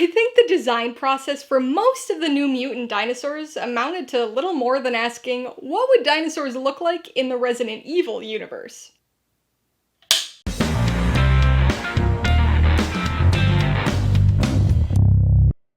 I think the design process for most of the New Mutant dinosaurs amounted to little more than asking, what would dinosaurs look like in the Resident Evil universe?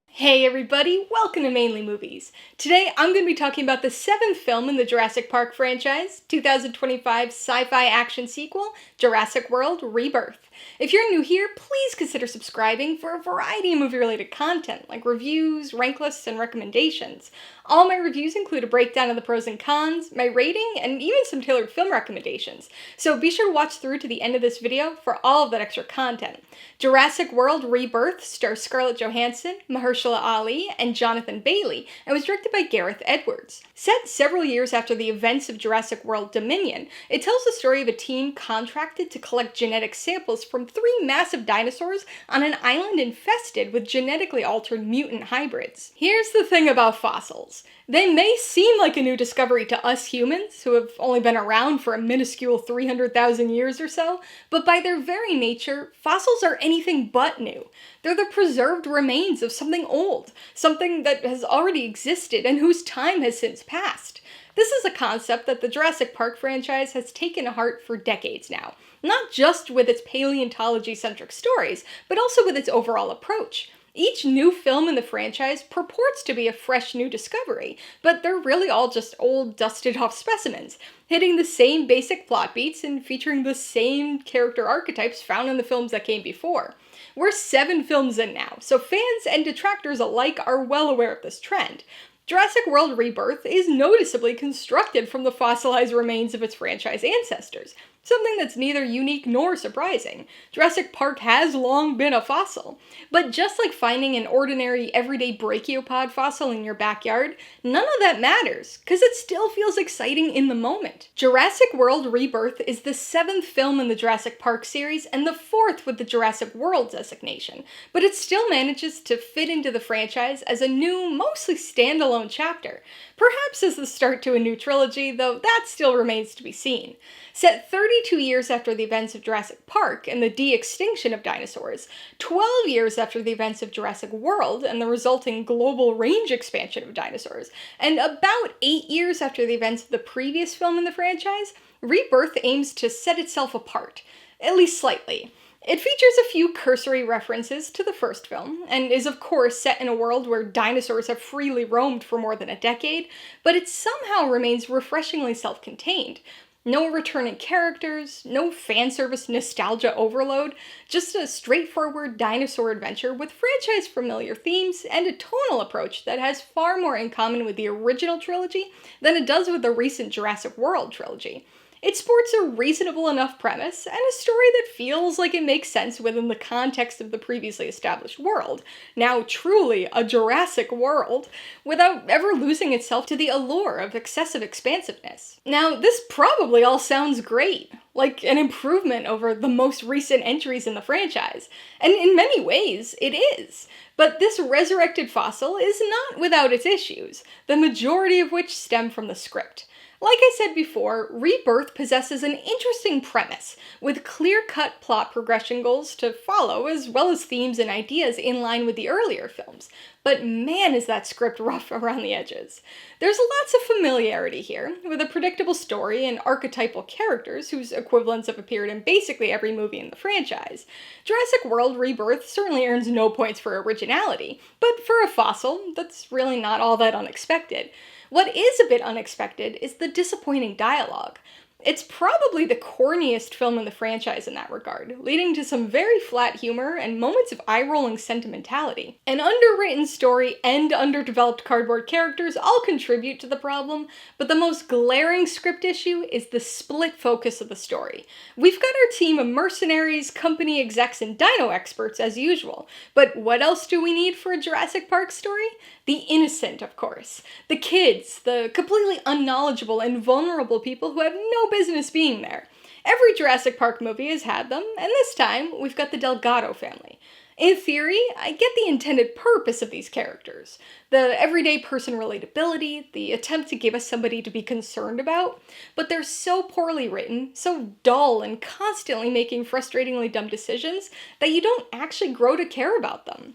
Hey everybody, welcome to Mainely Movies. Today I'm going to be talking about the 7th film in the Jurassic Park franchise, 2025 sci-fi action sequel, Jurassic World: Rebirth. If you're new here, please consider subscribing for a variety of movie-related content, like reviews, rank lists, and recommendations. All my reviews include a breakdown of the pros and cons, my rating, and even some tailored film recommendations, so be sure to watch through to the end of this video for all of that extra content. Jurassic World: Rebirth stars Scarlett Johansson, Mahershala Ali, and Jonathan Bailey, and was directed by Gareth Edwards. Set several years after the events of Jurassic World Dominion, it tells the story of a team contracted to collect genetic samples from 3 massive dinosaurs on an island infested with genetically altered mutant hybrids. Here's the thing about fossils. They may seem like a new discovery to us humans, who have only been around for a minuscule 300,000 years or so, but by their very nature, fossils are anything but new. They're the preserved remains of something old, something that has already existed and whose time has since passed. This is a concept that the Jurassic Park franchise has taken to heart for decades now, not just with its paleontology-centric stories, but also with its overall approach. Each new film in the franchise purports to be a fresh new discovery, but they're really all just old, dusted-off specimens, hitting the same basic plot beats and featuring the same character archetypes found in the films that came before. We're 7 films in now, so fans and detractors alike are well aware of this trend. Jurassic World: Rebirth is noticeably constructed from the fossilized remains of its franchise ancestors, something that's neither unique nor surprising. Jurassic Park has long been a fossil. But just like finding an ordinary, everyday brachiopod fossil in your backyard, none of that matters, because it still feels exciting in the moment. Jurassic World: Rebirth is the 7th film in the Jurassic Park series and the 4th with the Jurassic World designation, but it still manages to fit into the franchise as a new, mostly standalone chapter. Perhaps as the start to a new trilogy, though that still remains to be seen. Set 32 years after the events of Jurassic Park and the de-extinction of dinosaurs, 12 years after the events of Jurassic World and the resulting global range expansion of dinosaurs, and about 8 years after the events of the previous film in the franchise, Rebirth aims to set itself apart, at least slightly. It features a few cursory references to the first film, and is of course set in a world where dinosaurs have freely roamed for more than a decade, but it somehow remains refreshingly self-contained. No returning characters, no fanservice nostalgia overload, just a straightforward dinosaur adventure with franchise familiar themes and a tonal approach that has far more in common with the original trilogy than it does with the recent Jurassic World trilogy. It sports a reasonable enough premise, and a story that feels like it makes sense within the context of the previously established world, now truly a Jurassic World, without ever losing itself to the allure of excessive expansiveness. Now, this probably all sounds great, like an improvement over the most recent entries in the franchise, and in many ways, it is. But this resurrected fossil is not without its issues, the majority of which stem from the script. Like I said before, Rebirth possesses an interesting premise, with clear-cut plot progression goals to follow, as well as themes and ideas in line with the earlier films. But man, is that script rough around the edges. There's lots of familiarity here, with a predictable story and archetypal characters whose equivalents have appeared in basically every movie in the franchise. Jurassic World: Rebirth certainly earns no points for originality, but for a fossil, that's really not all that unexpected. What is a bit unexpected is the disappointing dialogue. It's probably the corniest film in the franchise in that regard, leading to some very flat humor and moments of eye-rolling sentimentality. An underwritten story and underdeveloped cardboard characters all contribute to the problem, but the most glaring script issue is the split focus of the story. We've got our team of mercenaries, company execs, and dino experts as usual, but what else do we need for a Jurassic Park story? The innocent, of course. The kids, the completely unknowledgeable and vulnerable people who have no business being there. Every Jurassic Park movie has had them, and this time, we've got the Delgado family. In theory, I get the intended purpose of these characters. The everyday person relatability, the attempt to give us somebody to be concerned about, but they're so poorly written, so dull, and constantly making frustratingly dumb decisions that you don't actually grow to care about them.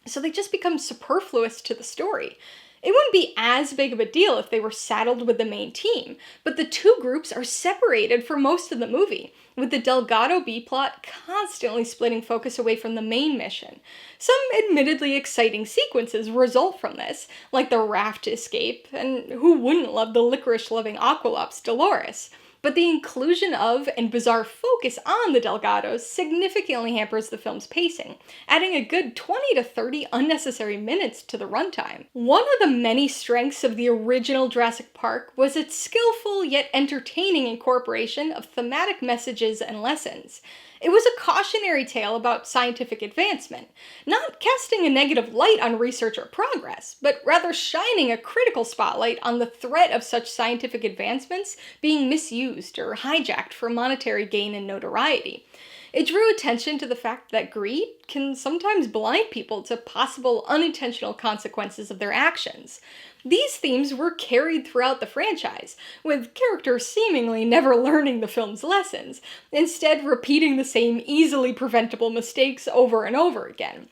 so they just become superfluous to the story. It wouldn't be as big of a deal if they were saddled with the main team, but the two groups are separated for most of the movie, with the Delgado B-plot constantly splitting focus away from the main mission. Some admittedly exciting sequences result from this, like the raft escape, and who wouldn't love the licorice-loving Aqualops Dolores? But the inclusion of and bizarre focus on the Delgados significantly hampers the film's pacing, adding a good 20 to 30 unnecessary minutes to the runtime. One of the many strengths of the original Jurassic Park was its skillful yet entertaining incorporation of thematic messages and lessons. It was a cautionary tale about scientific advancement, not casting a negative light on research or progress, but rather shining a critical spotlight on the threat of such scientific advancements being misused or hijacked for monetary gain and notoriety. It drew attention to the fact that greed can sometimes blind people to possible unintentional consequences of their actions. These themes were carried throughout the franchise, with characters seemingly never learning the film's lessons, instead repeating the same easily preventable mistakes over and over again.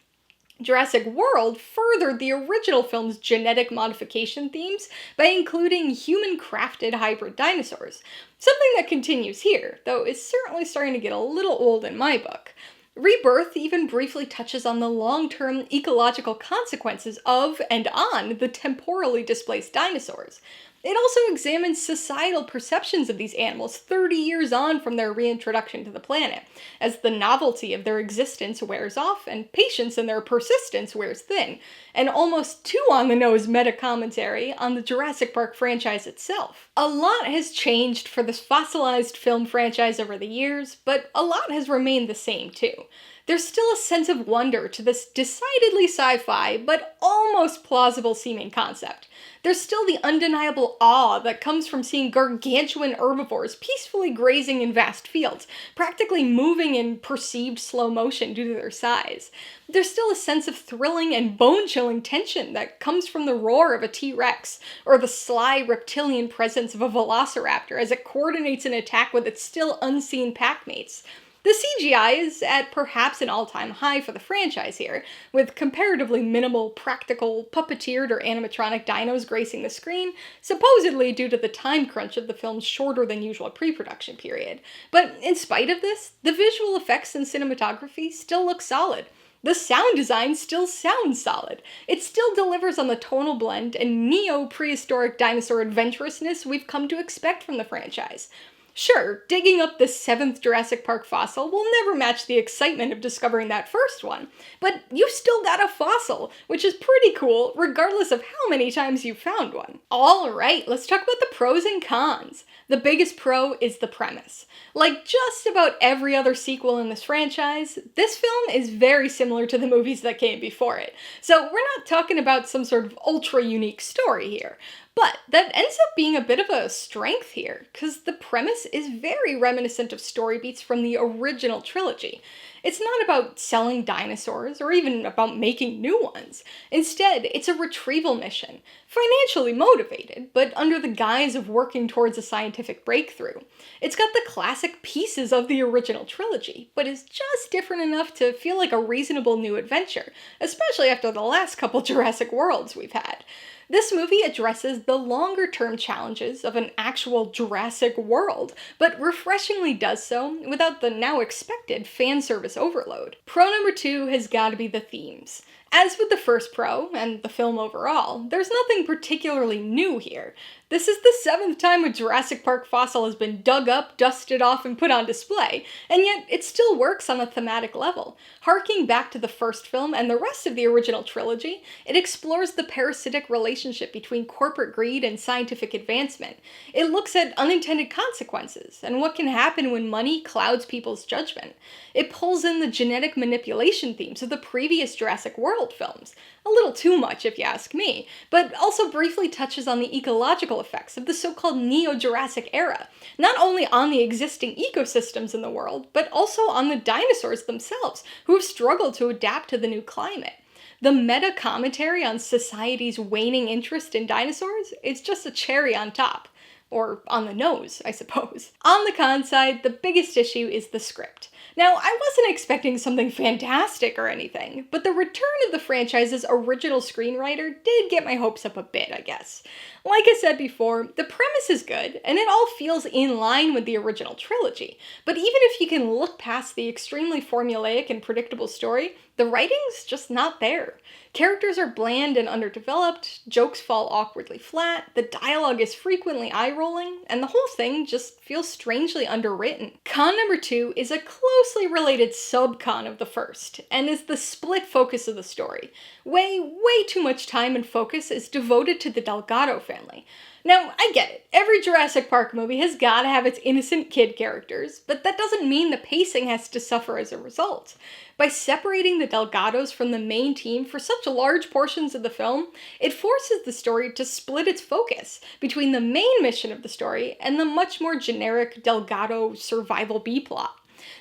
Jurassic World furthered the original film's genetic modification themes by including human-crafted hybrid dinosaurs, something that continues here, though is certainly starting to get a little old in my book. Rebirth even briefly touches on the long-term ecological consequences of and on the temporally displaced dinosaurs. It also examines societal perceptions of these animals 30 years on from their reintroduction to the planet, as the novelty of their existence wears off and patience in their persistence wears thin, an almost too on-the-nose meta-commentary on the Jurassic Park franchise itself. A lot has changed for this fossilized film franchise over the years, but a lot has remained the same too. There's still a sense of wonder to this decidedly sci-fi, but almost plausible seeming concept. There's still the undeniable awe that comes from seeing gargantuan herbivores peacefully grazing in vast fields, practically moving in perceived slow motion due to their size. There's still a sense of thrilling and bone-chilling tension that comes from the roar of a T-Rex, or the sly reptilian presence of a velociraptor as it coordinates an attack with its still unseen packmates. The CGI is at perhaps an all-time high for the franchise here, with comparatively minimal practical, puppeteered or animatronic dinos gracing the screen, supposedly due to the time crunch of the film's shorter than usual pre-production period. But in spite of this, the visual effects and cinematography still look solid. The sound design still sounds solid. It still delivers on the tonal blend and neo-prehistoric dinosaur adventurousness we've come to expect from the franchise. Sure, digging up the 7th Jurassic Park fossil will never match the excitement of discovering that first one, but you still got a fossil, which is pretty cool regardless of how many times you've found one. Alright, let's talk about the pros and cons. The biggest pro is the premise. Like just about every other sequel in this franchise, this film is very similar to the movies that came before it, so we're not talking about some sort of ultra-unique story here. But that ends up being a bit of a strength here, because the premise is very reminiscent of story beats from the original trilogy. It's not about selling dinosaurs, or even about making new ones. Instead, it's a retrieval mission, financially motivated, but under the guise of working towards a scientific breakthrough. It's got the classic pieces of the original trilogy, but is just different enough to feel like a reasonable new adventure, especially after the last couple Jurassic Worlds we've had. This movie addresses the longer-term challenges of an actual Jurassic World, but refreshingly does so without the now expected fan service overload. Pro number 2 has got to be the themes. As with the first pro, and the film overall, there's nothing particularly new here. This is the 7th time a Jurassic Park fossil has been dug up, dusted off, and put on display, and yet it still works on a thematic level. Harking back to the first film and the rest of the original trilogy, it explores the parasitic relationship between corporate greed and scientific advancement. It looks at unintended consequences, and what can happen when money clouds people's judgment. It pulls in the genetic manipulation themes of the previous Jurassic World films. A little too much, if you ask me, but also briefly touches on the ecological effects of the so-called Neo-Jurassic era, not only on the existing ecosystems in the world, but also on the dinosaurs themselves, who have struggled to adapt to the new climate. The meta-commentary on society's waning interest in dinosaurs is just a cherry on top. Or on the nose, I suppose. On the con side, the biggest issue is the script. Now, I wasn't expecting something fantastic or anything, but the return of the franchise's original screenwriter did get my hopes up a bit, I guess. Like I said before, the premise is good, and it all feels in line with the original trilogy, but even if you can look past the extremely formulaic and predictable story, the writing's just not there. Characters are bland and underdeveloped, jokes fall awkwardly flat, the dialogue is frequently eye-rolling, and the whole thing just feels strangely underwritten. Con number 2 is a closely related sub-con of the first, and is the split focus of the story. Way too much time and focus is devoted to the Delgado family. Now, I get it. Every Jurassic Park movie has gotta have its innocent kid characters, but that doesn't mean the pacing has to suffer as a result. By separating the Delgados from the main team for such large portions of the film, it forces the story to split its focus between the main mission of the story and the much more generic Delgado survival B-plot.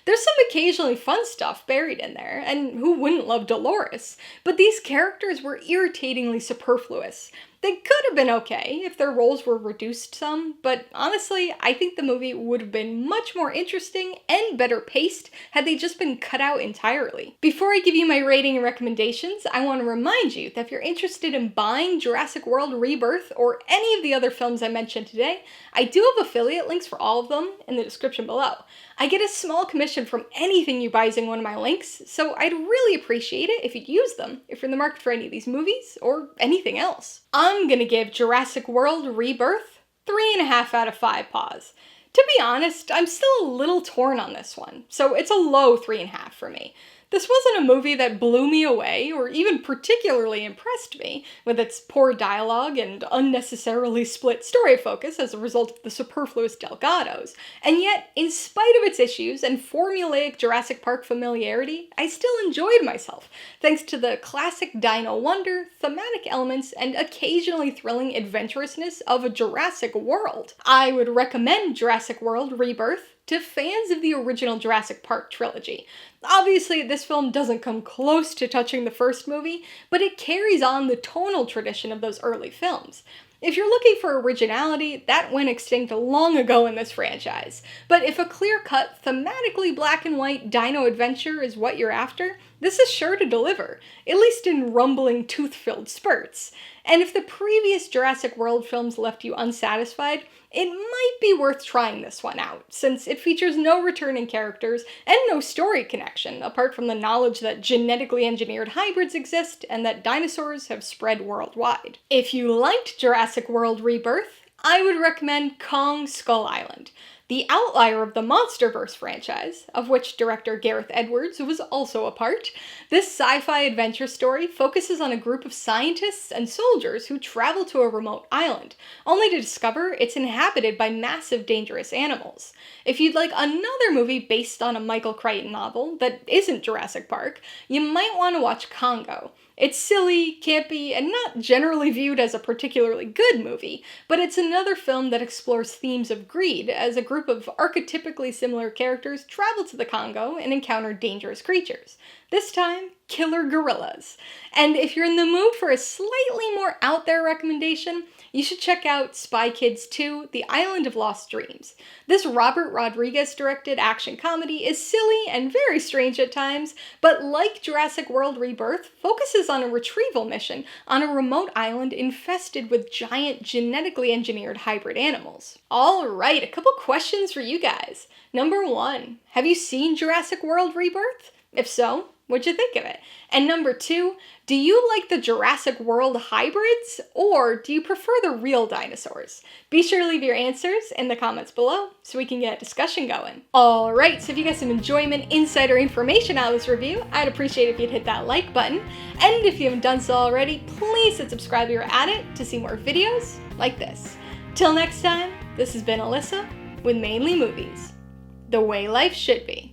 There's some occasionally fun stuff buried in there, and who wouldn't love Dolores? But these characters were irritatingly superfluous. They could have been okay if their roles were reduced some, but honestly, I think the movie would have been much more interesting and better paced had they just been cut out entirely. Before I give you my rating and recommendations, I want to remind you that if you're interested in buying Jurassic World Rebirth or any of the other films I mentioned today, I do have affiliate links for all of them in the description below. I get a small commission from anything you buy using one of my links, so I'd really appreciate it if you'd use them if you're in the market for any of these movies or anything else. I'm gonna give Jurassic World Rebirth 3.5 out of 5 paws. To be honest, I'm still a little torn on this one, so it's a low 3.5 for me. This wasn't a movie that blew me away or even particularly impressed me with its poor dialogue and unnecessarily split story focus as a result of the superfluous Delgados. And yet, in spite of its issues and formulaic Jurassic Park familiarity, I still enjoyed myself, thanks to the classic dino wonder, thematic elements, and occasionally thrilling adventurousness of a Jurassic World. I would recommend Jurassic World Rebirth to fans of the original Jurassic Park trilogy. Obviously, this film doesn't come close to touching the first movie, but it carries on the tonal tradition of those early films. If you're looking for originality, that went extinct long ago in this franchise. But if a clear-cut, thematically black and white dino adventure is what you're after, this is sure to deliver, at least in rumbling, tooth-filled spurts. And if the previous Jurassic World films left you unsatisfied, it might be worth trying this one out, since it features no returning characters and no story connection, apart from the knowledge that genetically engineered hybrids exist and that dinosaurs have spread worldwide. If you liked Jurassic World Rebirth, I would recommend Kong Skull Island, the outlier of the MonsterVerse franchise, of which director Gareth Edwards was also a part. This sci-fi adventure story focuses on a group of scientists and soldiers who travel to a remote island, only to discover it's inhabited by massive dangerous animals. If you'd like another movie based on a Michael Crichton novel that isn't Jurassic Park, you might want to watch Congo. It's silly, campy, and not generally viewed as a particularly good movie, but it's another film that explores themes of greed as a group of archetypically similar characters travel to the Congo and encounter dangerous creatures. This time, killer gorillas. And if you're in the mood for a slightly more out there recommendation, you should check out Spy Kids 2: The Island of Lost Dreams. This Robert Rodriguez-directed action comedy is silly and very strange at times, but like Jurassic World Rebirth, focuses on a retrieval mission on a remote island infested with giant genetically engineered hybrid animals. Alright, a couple questions for you guys. Number 1, have you seen Jurassic World Rebirth? If so, what'd you think of it? And number 2, do you like the Jurassic World hybrids, or do you prefer the real dinosaurs? Be sure to leave your answers in the comments below so we can get a discussion going. Alright, so if you got some enjoyment, insight, or information out of this review, I'd appreciate it if you'd hit that like button. And if you haven't done so already, please hit subscribe if you're at it to see more videos like this. Till next time, this has been Alyssa with Mainly Movies, the way life should be.